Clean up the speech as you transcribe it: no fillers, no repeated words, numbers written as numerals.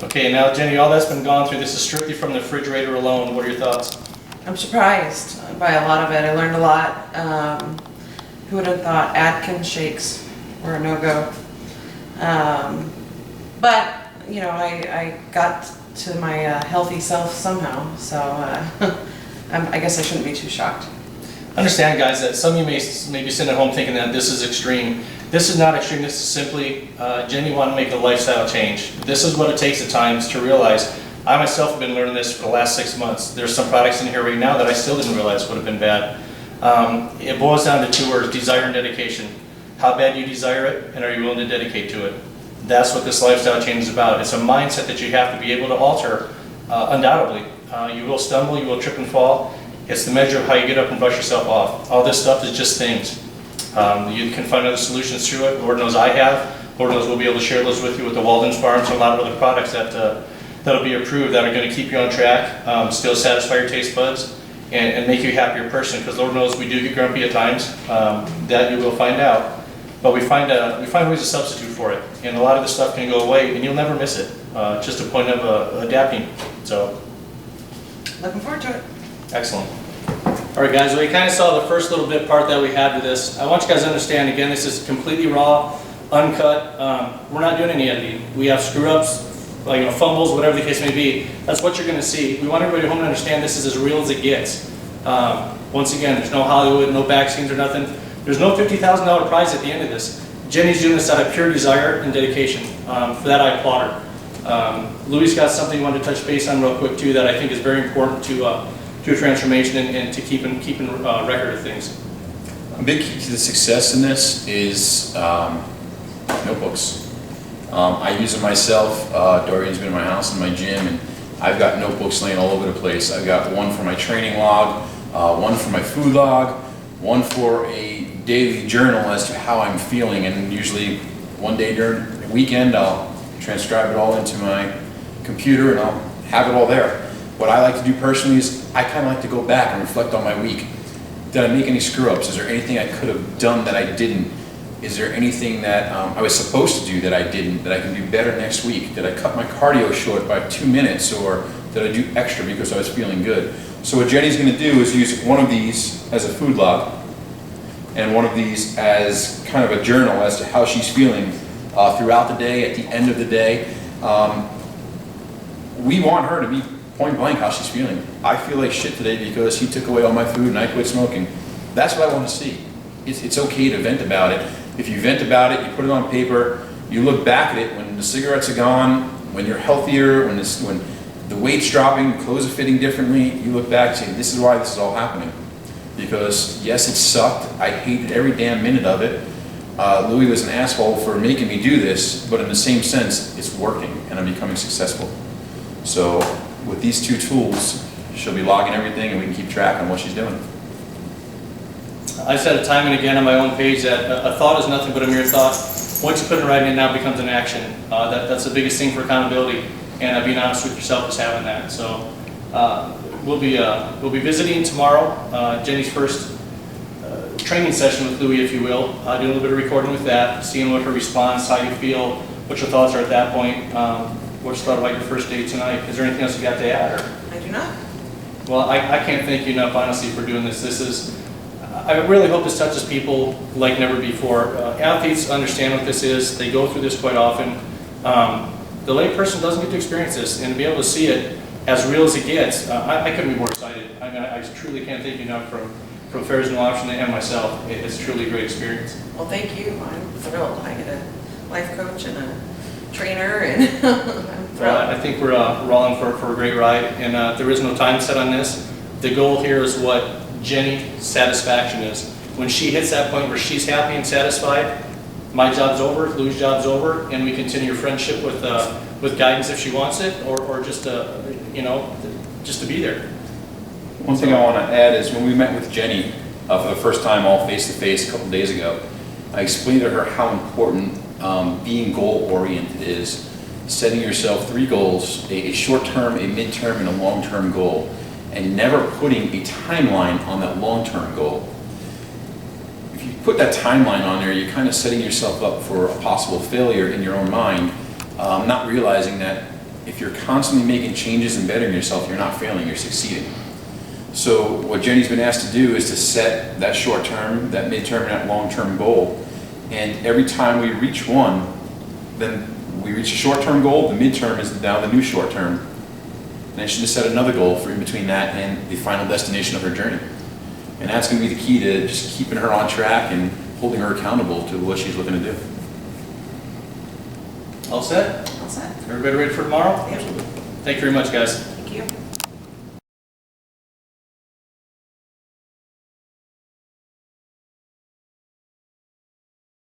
Okay, now Jenny, all that's been gone through, this is strictly from the refrigerator alone. What are your thoughts? I'm surprised by a lot of it. I learned a lot. Who would have thought Atkins shakes were a no-go? But, you know, I got to my healthy self somehow, so I guess I shouldn't be too shocked. Understand, guys, that some of you may be sitting at home thinking that this is extreme. This is not extreme. This is simply Jenny wanted to make a lifestyle change. This is what it takes at times to realize. I myself have been learning this for the last 6 months. There's some products in here right now that I still didn't realize would have been bad. It boils down to 2 words: desire and dedication. How bad do you desire it, and are you willing to dedicate to it? That's what this lifestyle change is about. It's a mindset that you have to be able to alter, undoubtedly. You will stumble, you will trip and fall. It's the measure of how you get up and brush yourself off. All this stuff is just things. You can find other solutions through it. Lord knows I have. Lord knows we'll be able to share those with you with the Walden's Farms and a lot of other products that'll be approved that are going to keep you on track, still satisfy your taste buds, and make you a happier person. Because Lord knows we do get grumpy at times. That you will find out. But we find ways to substitute for it, and a lot of this stuff can go away, and you'll never miss it. Just a point of adapting. So, Looking forward to it. excellent. All right, guys. Well, you kind of saw the first little bit part that we had with this. I want you guys to understand. Again, this is completely raw, uncut. We're not doing any editing. We have screw ups, like fumbles, whatever the case may be. That's what you're going to see. We want everybody at home to understand this is as real as it gets. Once again, there's no Hollywood, no back scenes or nothing. There's no $50,000 prize at the end of this. Jenny's doing this out of pure desire and dedication. For that, I applaud her. Louis got something he wanted to touch base on real quick too that I think is very important to a transformation and to keeping record of things. A big key to the success in this is notebooks. I use it myself. Dorian's been in my house and my gym, and I've got notebooks laying all over the place. I've got one for my training log, one for my food log, one for a daily journal as to how I'm feeling, and usually one day during the weekend I'll transcribe it all into my computer and I'll have it all there. What I like to do personally is I kind of like to go back and reflect on my week. Did I make any screw-ups? Is there anything I could have done that I didn't? Is there anything that I was supposed to do that I didn't, that I can do better next week? Did I cut my cardio short by 2 minutes, or did I do extra because I was feeling good? So what Jenny's going to do is use one of these as a food log and one of these as kind of a journal as to how she's feeling throughout the day, at the end of the day. We want her to be point blank how she's feeling. I feel like shit today because he took away all my food and I quit smoking. That's what I want to see. It's okay to vent about it. If you vent about it, you put it on paper, you look back at it when the cigarettes are gone, when you're healthier, when the weight's dropping, clothes are fitting differently, you look back and say, this is why this is all happening. Because yes, it sucked. I hated every damn minute of it. Louis was an asshole for making me do this, but in the same sense, it's working and I'm becoming successful. So with these 2 tools, she'll be logging everything and we can keep track on what she's doing. I said it time and again on my own page that a thought is nothing but a mere thought. Once you put it in writing, it now becomes an action. That's the biggest thing for accountability, and being honest with yourself is having that. So we'll be visiting tomorrow, Jenny's first training session with Louis, if you will. Doing a little bit of recording with that, seeing what her response, how you feel, what your thoughts are at that point. What's your thought about your first day tonight? Is there anything else you got to add? Or? I do not. Well, I can't thank you enough, honestly, for doing this. I really hope this touches people like never before. Athletes understand what this is. They go through this quite often. The layperson doesn't get to experience this, and to be able to see it as real as it gets, I couldn't be more excited. I mean, I truly can't thank you enough from Affairs No Option and myself. It's truly a great experience. Well, thank you. I'm thrilled. I get a life coach and a trainer, and I'm thrilled. Well, I think we're all in for a great ride, and there is no time set on this. The goal here is what Jenny's satisfaction is. When she hits that point where she's happy and satisfied, my job's over, Louis' job's over, and we continue your friendship with guidance if she wants it, or just just to be there. One thing I want to add is when we met with Jenny for the first time all face-to-face a couple days ago, I explained to her how important being goal-oriented is. Setting yourself 3 goals, a short-term, a mid-term, and a long-term goal, and never putting a timeline on that long-term goal. If you put that timeline on there, you're kind of setting yourself up for a possible failure in your own mind, not realizing that if you're constantly making changes and bettering yourself, you're not failing, you're succeeding. So what Jenny's been asked to do is to set that short-term, that midterm, and that long-term goal. And every time we reach one, then we reach a short-term goal, the midterm is now the new short-term. And then she just set another goal for in between that and the final destination of her journey. And that's gonna be the key to just keeping her on track and holding her accountable to what she's looking to do. All set? All set. Everybody ready for tomorrow? Yep. Thank you very much, guys.